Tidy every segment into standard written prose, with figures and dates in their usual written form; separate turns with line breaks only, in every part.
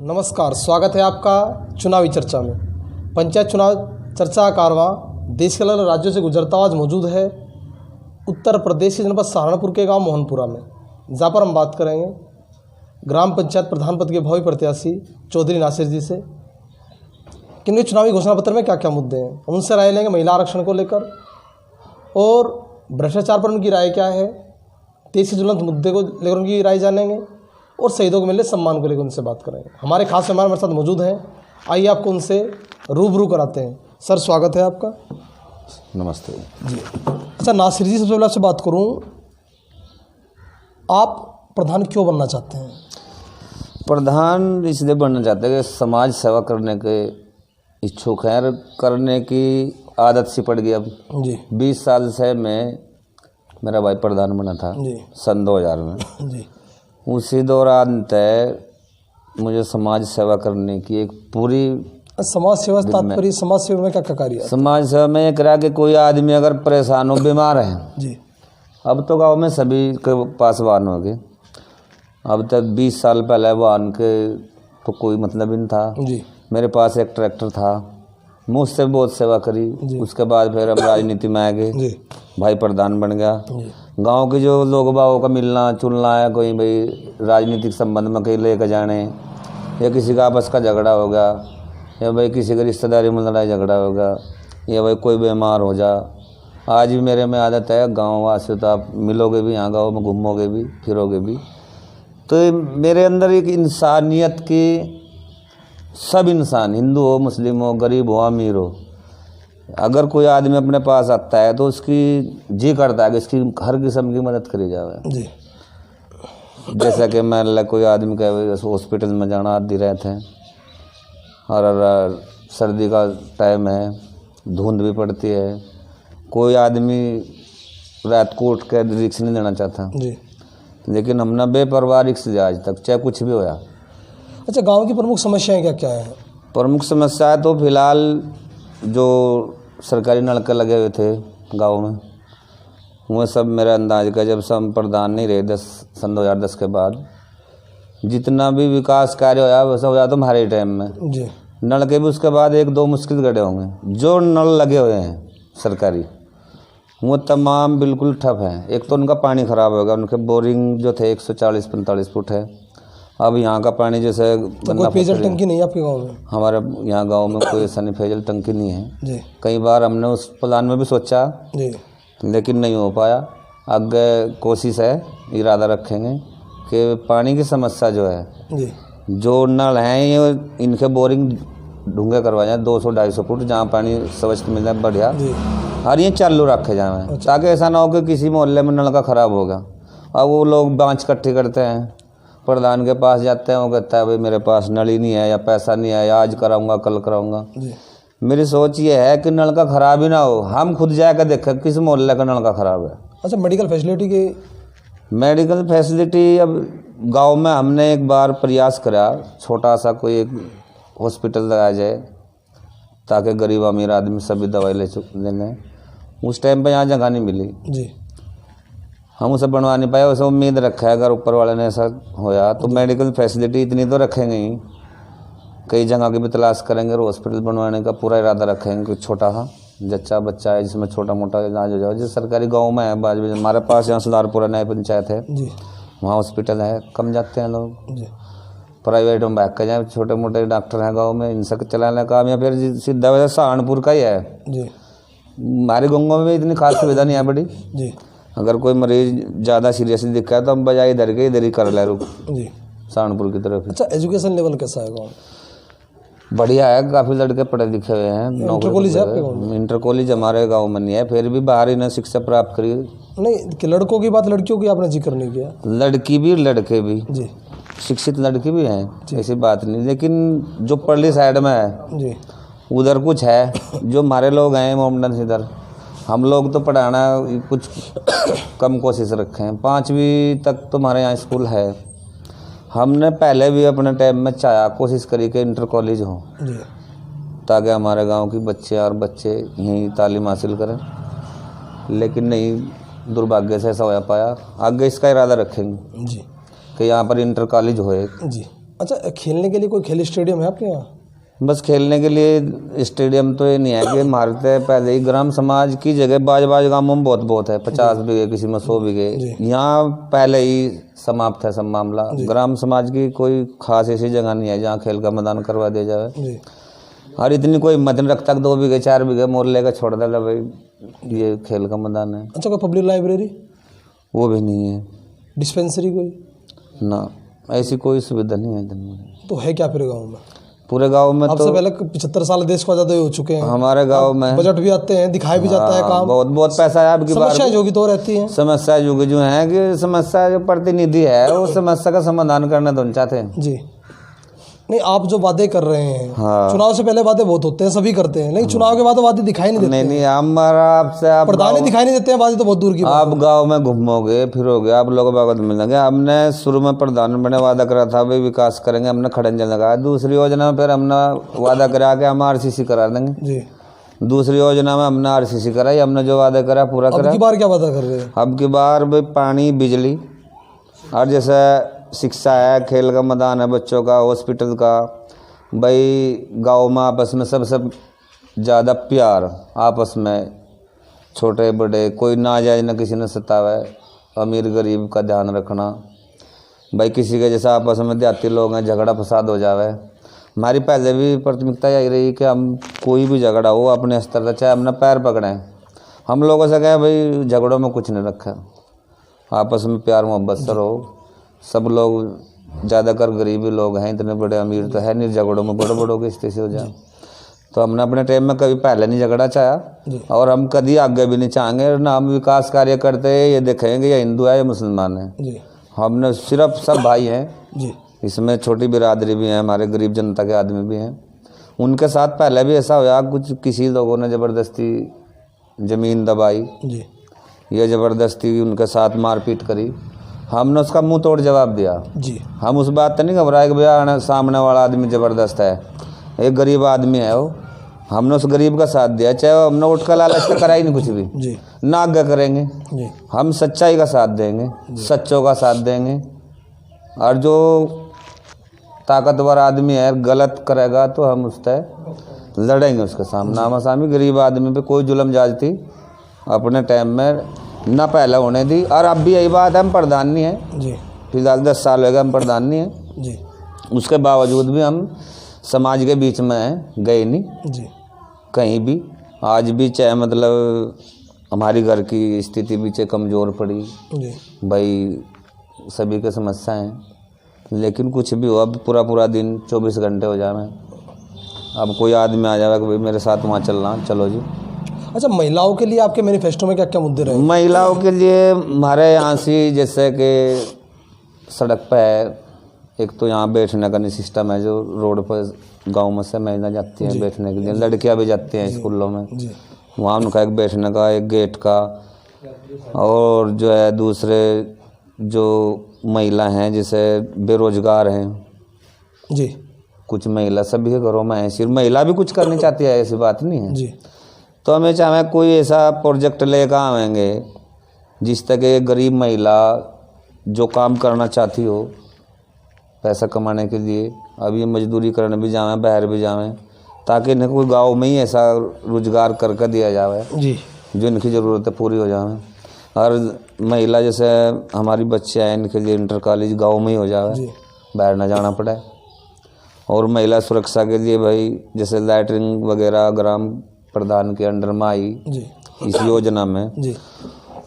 नमस्कार, स्वागत है आपका चुनावी चर्चा में। पंचायत चुनाव चर्चा का कारवां देश के अलग अलग राज्यों से गुजरता हुआ आज मौजूद है उत्तर प्रदेश के जनपद सहारनपुर के गांव मोहनपुरा में, जहां पर हम बात करेंगे ग्राम पंचायत प्रधान पद के भावी प्रत्याशी चौधरी नासिर जी से कि उनके चुनावी घोषणा पत्र में क्या क्या मुद्दे हैं। उनसे राय लेंगे महिला आरक्षण को लेकर और भ्रष्टाचार पर उनकी राय क्या है, देश के ज्वलंत मुद्दे को लेकर उनकी राय जानेंगे और शहीदों को मिले सम्मान को लेकर उनसे बात करेंगे। हमारे खास मेहमान हमारे साथ मौजूद हैं, आइए आपको उनसे रूबरू कराते हैं। सर, स्वागत है आपका।
नमस्ते
जी। अच्छा नासिर जी, सबसे पहले आपसे बात करूं, आप प्रधान क्यों बनना चाहते हैं?
प्रधान इसलिए बनना चाहते हैं कि समाज सेवा करने के इच्छुक हैं, करने की आदत सी पड़ गई। अब
जी
20 साल से मेरा भाई प्रधान बना था
जी
सन 2000 में।
जी
उसी दौरान तय मुझे समाज सेवा करने की एक पूरी
समाज सेवा तात्पर्य समाज सेवा में क्या क्या कार्य है?
समाज सेवा में ये करा कि कोई आदमी अगर परेशान हो, बीमार है,
जी
अब तो गांव में सभी के पास वाहन हो गए। अब तक 20 साल पहले वाहन के तो कोई मतलब ही नहीं था।
जी
मेरे पास एक ट्रैक्टर था, मुझसे बहुत सेवा करी। उसके बाद फिर हम राजनीति में आ गए,
जी
भाई प्रधान बन गया।
जी
गांव के जो लोग बागों का मिलना चुनना है, कोई भाई राजनीतिक संबंध में कहीं लेकर जाने, या किसी का आपस का झगड़ा होगा, या भाई किसी का रिश्तेदारी में लड़ाई झगड़ा होगा, या भाई कोई बीमार हो जा। आज भी मेरे में आदत है, गाँव वासी तो आप मिलोगे भी, यहाँ गाँव में घूमोगे भी, फिरोगे भी, तो मेरे अंदर एक इंसानियत की, सब इंसान, हिंदू हो, मुस्लिम हो, गरीब हो, अमीर हो, अगर कोई आदमी अपने पास आता है तो उसकी जी करता है कि इसकी हर किस्म की मदद करी जाए।
जी
जैसा कि मान कोई आदमी का हॉस्पिटल में जाना आदि रहते हैं, और सर्दी का टाइम है, धुंध भी पड़ती है, कोई आदमी रात को उठ कर रिक्स नहीं देना चाहता,
जी
लेकिन हमने बेपरवाह रिक्स दिया आज तक, चाहे कुछ भी होया।
अच्छा, गांव की प्रमुख समस्याएं क्या क्या हैं?
प्रमुख समस्या है तो फिलहाल जो सरकारी नलके लगे हुए थे गांव में, वो सब मेरा अंदाज का, जब से हम प्रधान नहीं रहे सन 2010 के बाद, जितना भी विकास कार्य होया वैसा होया तो हमारे टाइम में।
जी
नलके भी उसके बाद 1-2 मुश्किल गड्ढे होंगे। जो नल लगे हुए हैं सरकारी, वो तमाम बिल्कुल ठप हैं। एक तो उनका पानी ख़राब होगा, उनके बोरिंग जो थे 140-45 फुट है। अब यहाँ का पानी जैसे
तो कोई पेयजल टंकी नहीं है आपके गांव में?
हमारे यहाँ गांव में कोई ऐसा नहीं पेयजल टंकी नहीं है।
जी
कई बार हमने उस प्लान में भी सोचा,
जी
लेकिन नहीं हो पाया। आगे कोशिश है, इरादा रखेंगे कि पानी की समस्या जो है,
जी
जो नल हैं ये इनके बोरिंग ढूंढे करवाए जाए 200-250 फुट, जहाँ पानी स्वच्छ मिल जाए बढ़िया,
जी
और ये चालू रखे जाए, ताकि ऐसा ना हो कि किसी मोहल्ले में नल का ख़राब होगा। अब वो लोग बाँच इकट्ठी करते हैं, प्रधान के पास जाते हैं, वो कहता है भाई मेरे पास नल ही नहीं है, या पैसा नहीं है, या आज कराऊंगा कल कराऊंगा।
जी
मेरी सोच ये है कि नल का ख़राब ही ना हो, हम खुद जाकर देखें किस मोहल्ले का नल का ख़राब है।
अच्छा, मेडिकल फैसिलिटी के?
मेडिकल फैसिलिटी अब गांव में हमने एक बार प्रयास करा, छोटा सा कोई एक हॉस्पिटल लगाया जाए ताकि गरीब अमीर आदमी सभी दवाई ले लें। उस टाइम पे यहाँ जगह नहीं मिली,
जी
हम उसे बनवा नहीं पाए। उसे उम्मीद रखा है अगर ऊपर वाले ने ऐसा होया तो मेडिकल फैसिलिटी इतनी तो रखेंगे ही, कई जगह की भी तलाश करेंगे और हॉस्पिटल बनवाने का पूरा इरादा रखेंगे। कोई छोटा सा जच्चा बच्चा है जिसमें छोटा मोटा इलाज हो जाए, जो सरकारी गांव में है। बाद में हमारे पास यहाँ सुधारपुरा नया पंचायत है,
जी
वहाँ हॉस्पिटल है, कम जाते हैं लोग,
जी
प्राइवेट में भाग कर जाए। छोटे मोटे डॉक्टर हैं गाँव में, इनसे चलाने का काम, या फिर सीधा वजह सहारनपुर का ही है।
जी
हमारे गाँव में इतनी खास सुविधा नहीं है बड़ी।
जी
अगर कोई मरीज ज़्यादा सीरियसली दिखा है तो हम बजाय इधर के इधर ही कर ले रुक,
जी
सहारनपुर की तरफ।
अच्छा, एजुकेशन लेवल कैसा है गाँव?
बढ़िया है, काफ़ी लड़के पढ़े लिखे हुए हैं।
इंटर कॉलेज है आपके गाँव में?
इंटर कॉलेज हमारे गांव में नहीं है, फिर भी बाहर ही ने शिक्षा प्राप्त करी।
नहीं कि लड़कों की बात, लड़कियों की आपने जिक्र नहीं किया।
लड़की भी लड़के भी,
जी
शिक्षित लड़की भी हैं, ऐसी बात नहीं। लेकिन जो पढ़ली साइड में है
जी
उधर कुछ है, जो हमारे लोग हैं मोमडन इधर, हम लोग तो पढ़ाना कुछ कम कोशिश रखे हैं। 5वीं तक तो हमारे यहाँ स्कूल है। हमने पहले भी अपने टाइम में चाहा, कोशिश करी कि इंटर कॉलेज हो,
जी
ताकि हमारे गांव की बच्चे और बच्चे यहीं तालीम हासिल करें, लेकिन नहीं, दुर्भाग्य से ऐसा हो पाया। आगे इसका इरादा रखेंगे
जी
कि यहाँ पर इंटर कॉलेज हो एक,
जी अच्छा, खेलने के लिए कोई खेल स्टेडियम है आपके यहाँ?
बस खेलने के लिए स्टेडियम तो ये नहीं है कि मारते पहले ही ग्राम समाज की जगह बाज गाँवों में बहुत है, 50 बीघे, किसी में 100 बीघे, यहाँ पहले ही समाप्त है सब मामला। ग्राम समाज की कोई खास ऐसी जगह नहीं है जहाँ खेल का मैदान करवा दिया जाए। और इतनी कोई हिम्मत नहीं रखता 2 बीघे 4 बीघे मोर लेकर छोड़ दे भाई ये खेल का मैदान है।
अच्छा, कोई पब्लिक लाइब्रेरी?
वो भी नहीं है।
डिस्पेंसरी कोई?
ना, ऐसी कोई सुविधा नहीं है दिन में।
तो है क्या फिर गाँव में?
पूरे गांव में
अब
तो
से पहले 75 साल देश को आज़ादी हो चुके हैं।
हमारे गांव में
बजट भी आते हैं, दिखाई भी जाता है काम।
बहुत पैसा है। अब की बार
समस्या जो की तो रहती है।
समस्या जो है कि समस्या जो प्रतिनिधि है वो समस्या का समाधान करना तो चाहते हैं
जी। नहीं, आप जो वादे कर रहे हैं,
हाँ।
चुनाव से पहले वादे बहुत होते हैं, सभी करते हैं, लेकिन चुनाव के बाद वादे दिखाई नहीं देते।
नहीं, हमारा आपसे आप
प्रधान दिखाई नहीं देते हैं, वादे तो बहुत दूर की बात
आप गांव में घूमोगे फिरोगे, आप लोगों को मिलेंगे। हमने शुरू में प्रधान बने वादा करा था भाई विकास करेंगे, हमने खड़ंजा लगाया। दूसरी योजना में फिर हमने वादा करा के हम RCC करा देंगे
जी।
दूसरी योजना में हमने RCC कराई, हमने जो वादा करा पूरा करा।
अब की बार क्या वादा कर रहे हैं?
अब की बार भाई पानी, बिजली, और जैसे शिक्षा है, खेल का मैदान है बच्चों का, हॉस्पिटल का, भाई गांव में आपस में सबसे ज़्यादा प्यार, आपस में छोटे बड़े कोई नाजायज न किसी ने सतावे, अमीर गरीब का ध्यान रखना। भाई किसी के जैसा आपस में देहाती लोग हैं झगड़ा फसाद हो जावे। हमारी पहले भी प्राथमिकता यही रही कि हम कोई भी झगड़ा हो अपने स्तर से, चाहे हमने पैर पकड़ें, हम लोगों से कहें भाई झगड़ों में कुछ नहीं रखा, आपस में प्यार मोहब्बत से रहो। सब लोग ज़्यादातर गरीबी लोग हैं, इतने बड़े अमीर तो है नहीं, झगड़ों में बड़ों की स्थिति हो जाए। तो हमने अपने टाइम में कभी पहले नहीं झगड़ा चाहा और हम कभी आगे भी नहीं चाहेंगे। ना हम विकास कार्य करते हैं ये देखेंगे ये हिंदू है या मुसलमान है, हमने सिर्फ सब भाई हैं जी। इसमें छोटी बिरादरी भी है, हमारे गरीब जनता के आदमी भी हैं। उनके साथ पहले भी ऐसा हुआ, कुछ किसी लोगों ने ज़बरदस्ती ज़मीन दबाई जी, ये ज़बरदस्ती उनके साथ मारपीट करी, हमने उसका मुंह तोड़ जवाब दिया जी। हम उस बात तो नहीं घबराए कि भैया सामने वाला आदमी ज़बरदस्त है, एक गरीब आदमी है वो, हमने उस गरीब का साथ दिया, चाहे वो हमने उठ कर लालच का करा ही नहीं कुछ भी जी, ना आगे करेंगे जी। हम सच्चाई का साथ देंगे, सच्चों का साथ देंगे। और जो ताकतवर आदमी है गलत करेगा तो हम उस पर लड़ेंगे, उसके सामने आमने-सामने। गरीब आदमी पे कोई जुल्म जाती अपने टाइम में ना पहले होने दी। और अब भी यही बात है, हम प्रधान नहीं है जी, फिलहाल 10 साल हो गए हम प्रधान नहीं है जी। उसके बावजूद भी हम समाज के बीच में गए नहीं जी कहीं भी। आज भी चाहे मतलब हमारी घर की स्थिति भी चाहे कमज़ोर पड़ी जी, भाई सभी के समस्या हैं, लेकिन कुछ भी हो, अब पूरा दिन 24 घंटे हो जाए, अब कोई आदमी आ जाएगा कि भाई मेरे साथ वहाँ चलना, चलो जी।
अच्छा, महिलाओं के लिए आपके मैनिफेस्टो में क्या क्या मुद्दे रहे?
महिलाओं के लिए हमारे यहाँ से जैसे कि सड़क पर है, एक तो यहाँ बैठने का नहीं सिस्टम है, जो रोड पर गांव में से महिला जाती हैं बैठने के लिए, लड़कियाँ भी जाती हैं स्कूलों में, वहाँ उनका एक बैठने का, एक गेट का। और जो है दूसरे जो महिला हैं जैसे बेरोजगार हैं जी, कुछ महिला सभी के घरों में है, सिर्फ महिला भी कुछ करनी चाहती है, ऐसी बात नहीं है जी। तो हमें चाहे कोई ऐसा प्रोजेक्ट लेकर आएंगे जिस तक एक गरीब महिला जो काम करना चाहती हो पैसा कमाने के लिए, अभी मजदूरी करने भी जावें, बाहर भी जावें, ताकि इन्हें कोई गांव में ही ऐसा रोजगार करके दिया जाए जी, जो इनकी ज़रूरतें पूरी हो जाएं। और महिला जैसे हमारी बच्चे हैं, इनके लिए इंटर कॉलेज गाँव में ही हो जाए, बाहर ना जाना पड़े। और महिला सुरक्षा के लिए भाई जैसे लैटरिन वगैरह ग्राम प्रधान के अंडर में आई इस योजना में जी,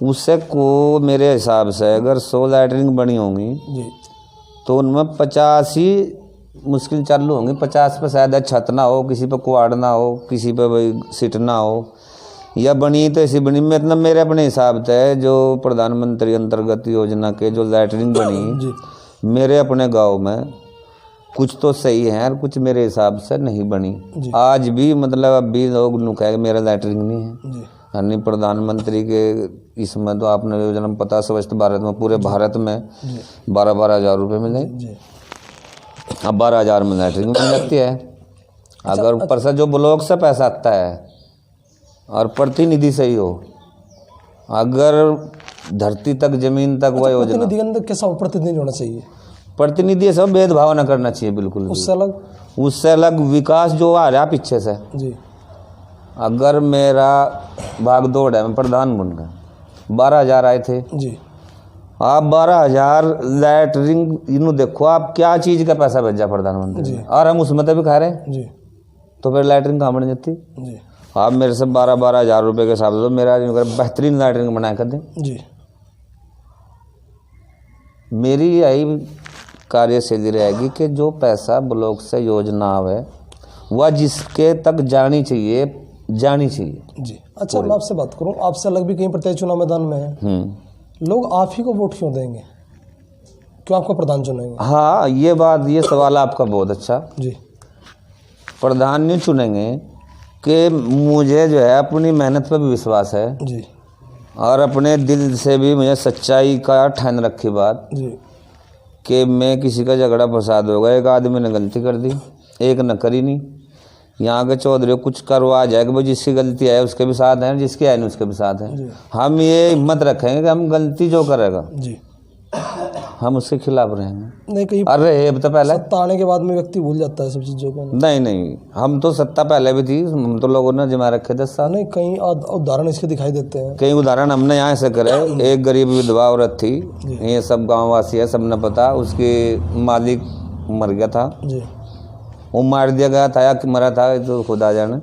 उससे को मेरे हिसाब से अगर 100 लैटरिन बनी होंगी जी, तो उनमें 50 ही मुश्किल चालू होंगी। 50 पे शायद छत ना हो, किसी पे कुआड़ ना हो, किसी पे भाई सीट ना हो, या बनी तो ऐसी बनी। मतलब मेरे अपने हिसाब से जो प्रधानमंत्री अंतर्गत योजना के जो लैटरिन बनी जी, मेरे अपने गांव में कुछ तो सही है और कुछ मेरे हिसाब से नहीं बनी। आज भी मतलब अब भी लोग नुकाए मेरा लैटरिन नहीं है, यानी प्रधानमंत्री के इसमें तो आपने योजना में पता स्वच्छ भारत में पूरे भारत में 12-12 हज़ार रुपये मिले, अब 12 हज़ार में लैटरिन मिल जाती है। अगर ऊपर से जो ब्लॉक से पैसा आता है और प्रतिनिधि सही हो, अगर धरती तक जमीन तक वह योजना।
प्रतिनिधि के अंदर कैसा प्रतिनिधि होना चाहिए?
प्रतिनिधि सब भेदभाव न करना चाहिए बिल्कुल भी।
उससे अलग
विकास जो आ रहा पीछे से
जी।
अगर मेरा भाग दौड़ है, मैं प्रधान बन गया, 12,000 आए थे
जी।
आप 12,000 लैटरिंग इन्हों देखो आप क्या चीज़ का पैसा भेजा प्रधानमंत्री ने, और हम उसमें तो भी खा रहे हैं
जी।
तो फिर लैटरिंग कहाँ बन जाती
जी।
आप मेरे से 12,000 रुपये के हिसाब से तो मेरा बेहतरीन लैटरिंग बना कर दें
जी।
मेरी यही कार्यशैली रहेगी कि जो पैसा ब्लॉक से योजना है वह जिसके तक जानी चाहिए
जी। अच्छा, मैं आपसे बात करूं, आपसे अलग भी कहीं प्रत्याशी चुनाव मैदान में है, लोग आप ही को वोट क्यों देंगे, क्यों आपको प्रधान चुनेंगे?
हाँ, ये सवाल आपका बहुत अच्छा
जी।
प्रधान नहीं चुनेंगे कि मुझे जो है अपनी मेहनत पर भी विश्वास है
जी,
और अपने दिल से भी मुझे सच्चाई का ठान रखी बात
जी
कि मैं किसी का झगड़ा फसाद होगा, एक आदमी ने गलती कर दी, एक न करी नहीं, यहाँ के चौधरी कुछ करवा जाए कि भाई जिसकी गलती है उसके भी साथ हैं, जिसकी है नहीं उसके भी साथ हैं। हम ये हिम्मत रखेंगे कि हम गलती जो करेगा
जी
हम उसके खिलाफ रहेंगे।
नहीं, कहीं
अरे तो पहले
सत्ता आने के बाद में व्यक्ति भूल जाता है सब चीज़ों को।
नहीं, हम तो सत्ता पहले भी थी, हम तो लोगों ने जमा रखे 10 साल।
नहीं, कई उदाहरण इसके दिखाई देते हैं।
कई उदाहरण हमने यहाँ से करे। एक गरीब विधवा औरत थी, ये सब गाँव वासी है, सबने पता, उसके मालिक मर गया था
जी।
वो मार दिया गया था या मरा था तो खुदा जाने,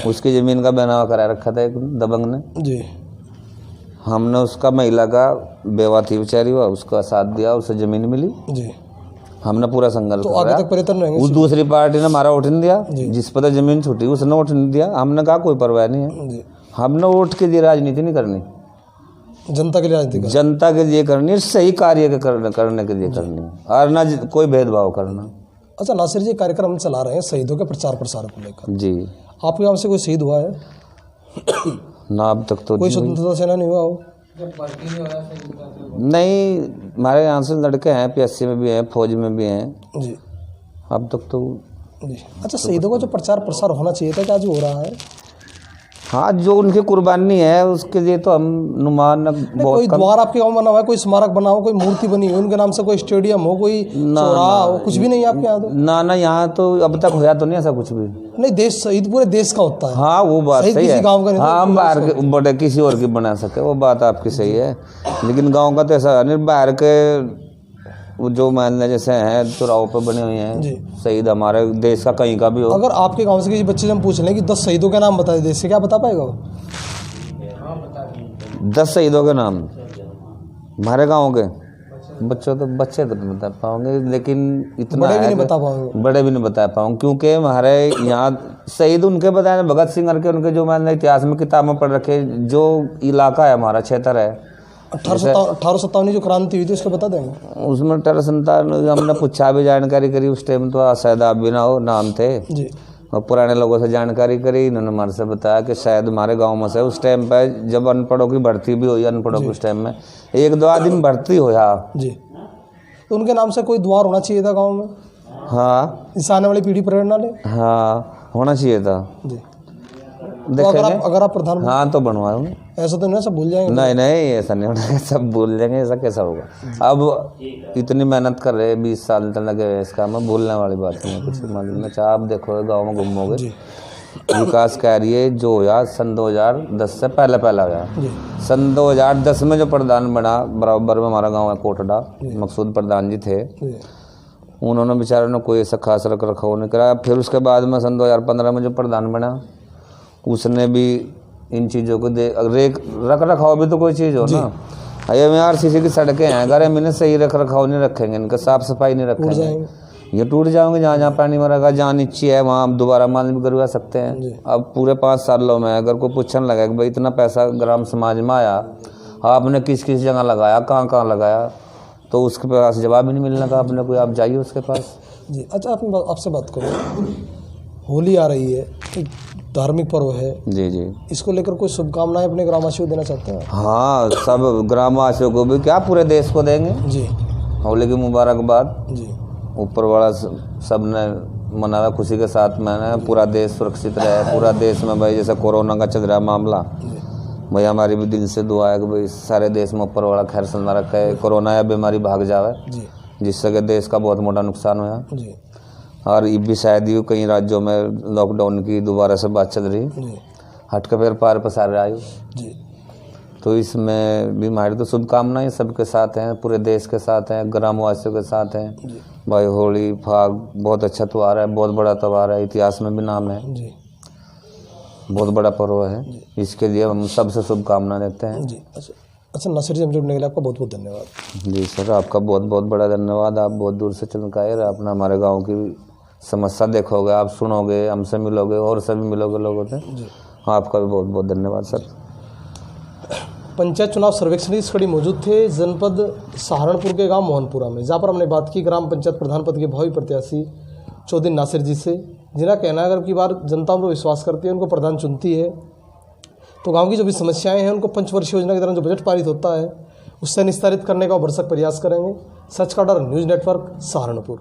उसकी ज़मीन का बनावा करा रखा था एक दबंग ने
जी।
हमने उसका महिला का बेवा थी बेचारी, हुआ उसका साथ दिया, उसे ज़मीन मिली जी। हमने पूरा संघर्ष
तो आगे तक परिवर्तन रहेंगे।
उस दूसरी पार्टी ने हमारा वोट नहीं दिया, जिस पर ज़मीन छूटी उसने वोट नहीं दिया। हमने कहा कोई परवाह नहीं है जी। हमने वोट के लिए राजनीति नहीं करनी,
जनता के लिए राजनीति,
जनता के लिए करनी, सही कार्य करने के लिए करनी, और ना कोई भेदभाव करना।
अच्छा नासिर जी, कार्यक्रम हम चला रहे हैं शहीदों के प्रचार प्रसार को लेकर जी, आपके गाँव से कोई शहीद हुआ है?
ना अब तक तो
कोई स्वतंत्रता सेनानी हुआ हो?
नहीं, हमारे यहाँ से लड़के हैं, PSC में भी हैं, फौज में भी हैं जी, अब तक तो
जी। अच्छा, शहीदों का जो प्रचार प्रसार होना चाहिए था, क्या जो हो रहा है?
हाँ, जो उनकी कुर्बानी है उसके लिए तो हम नुमान
कोई द्वार आपके गांव बना हुआ है, कोई स्मारक बना हो, कोई मूर्ति बनी हो उनके नाम से, कोई स्टेडियम हो, कोई चौराहा हो, कुछ भी नहीं है आपके यहाँ? तो
ना यहाँ तो अब तक होया तो नहीं ऐसा कुछ भी
नहीं। देश शहीद पूरे देश का होता है।
हाँ, वो बात सही है। हाँ, हम बाहर के बड़े किसी और की बना सके, वो बात आपकी सही है, लेकिन गाँव का तो ऐसा नहीं। बाहर के वो जो मान लें जैसे हैं चौराहों पर बने हुए हैं शहीद, हमारे देश का कहीं का भी हो।
अगर आपके गांव से किसी बच्चे से हम पूछ लें कि 10 शहीदों के नाम बताए देश से, क्या बता पाएगा वो?
10 शहीदों के नाम हमारे गांव के बच्चे तो नहीं बता पाओगे, लेकिन इतना
बड़े भी नहीं बता पाओगे।
बड़े भी नहीं बता पाऊंगे क्योंकि हमारे यहाँ शहीद उनके बताए, भगत सिंह के उनके जो मान लें इतिहास में किताब में पढ़ रखे, जो इलाका है हमारा क्षेत्र है
1857 जो क्रांति हुई थी उसको बता देंगे?
उसमें 1857 हमने पूछा भी, जानकारी करी, उस टाइम तो शायद आप भी ना हो, नाम थे जी, और पुराने लोगों से जानकारी करी, इन्होंने हमारे से बताया कि शायद हमारे गांव में से उस टाइम पे जब अनपढ़ों की भर्ती भी हुई, अनपढ़ों की उस टाइम में 1-2 दिन भर्ती होया जी, तो उनके नाम से कोई द्वार होना चाहिए था गाँव में। हाँ, इस आने वाली पीढ़ी प्रेरणा ले। हाँ, होना चाहिए था जी। तो अगर आप प्रधान, हाँ तो बनवाऊंगे, ऐसा तो नहीं सब भूल जाएंगे? नहीं, ऐसा नहीं होना, सब भूल जाएंगे, ऐसा कैसा होगा? अब इतनी मेहनत कर रहे हैं, 20 साल तक लगे हुए इसका, मैं भूलने वाली बात नहीं है कुछ मालूम में। आप देखो गाँव में घूमोगे, विकास कार्य जो हुआ सन 2010 से पहले हुआ। सन 2010 में जो प्रधान बना, बराबर में हमारा गाँव है कोटड़ा, मकसूद प्रधान जी थे, उन्होंने बेचारों ने कोई ऐसा खास रख रखाव नहीं कराया। फिर उसके बाद में सन 2015 में जो प्रधान बना उसने भी इन चीज़ों को रख रखाव भी तो कोई चीज़ हो ना। ये में RCC की सड़कें हैं, अगर हम इन्हें सही रख रखाव नहीं रखेंगे, इनका साफ सफाई नहीं रखेंगे, ये टूट जाएंगे। जहाँ जहाँ पानी मरेगा, जहाँ नीचे है वहाँ दोबारा माल भी करवा सकते हैं। अब पूरे 5 सालों में अगर कोई पूछने लगा कि भाई इतना पैसा ग्राम समाज में आया, आपने किस किस जगह लगाया, कहाँ लगाया, तो उसके पास जवाब ही नहीं मिलने का अपने कोई, आप जाइए उसके पास जी। अच्छा, आपसे बात करो, होली आ रही है, एक धार्मिक पर्व है जी, इसको लेकर कोई शुभकामनाएं अपने ग्रामवासियों को देना चाहते हैं? हाँ, सब ग्रामवासियों को भी क्या, पूरे देश को देंगे जी होली की मुबारकबाद जी। ऊपर वाला सब ने मनाया खुशी के साथ, मैंने पूरा देश सुरक्षित रहे, पूरा देश में भाई जैसे कोरोना का चल रहा मामला, भाई हमारी भी दिल से दुआ है कि भाई सारे देश में ऊपर वाला खैर सुनना रखे, कोरोना या बीमारी भाग जावे जी। जिससे कि देश का बहुत मोटा नुकसान हुआ।
जी
और ये भी शायद ही कई राज्यों में लॉकडाउन की दोबारा से बात चल रही,
जी
हट के फिर पार पसार रहा है।
जी
तो इसमें भी हमारी तो शुभकामनाएं सबके साथ हैं, पूरे देश के साथ हैं, ग्रामवासियों के साथ हैं।
जी
भाई होली फाग बहुत अच्छा त्यौहार है, बहुत बड़ा त्यौहार है, इतिहास में भी नाम है,
जी
बहुत बड़ा पर्व है। इसके लिए हम सबसे शुभकामना देते हैं।
जी। अच्छा नासिर जी, हम जुड़ने के लिए आपका बहुत बहुत धन्यवाद।
जी सर, आपका बहुत बहुत बड़ा धन्यवाद। आप बहुत दूर से चल के आए और अपना हमारे गांव की समस्या देखोगे, आप सुनोगे, हमसे मिलोगे और सभी मिलोगे लोगों से। आपका भी बहुत बहुत धन्यवाद सर।
पंचायत चुनाव सर्वेक्षण की इस कड़ी मौजूद थे जनपद सहारनपुर के गांव मोहनपुरा में, जहां पर हमने बात की ग्राम पंचायत प्रधान पद के भावी प्रत्याशी चौधरी नासिर जी से, जिनका कहना है अगर की बार जनता उन पर विश्वास करती है, उनको प्रधान चुनती है, तो गांव की जो भी समस्याएं हैं उनको पंचवर्षीय योजना के दौरान जो बजट पारित होता है उससे निस्तारित करने का भरसक प्रयास करेंगे। सच का डर न्यूज़ नेटवर्क सहारनपुर।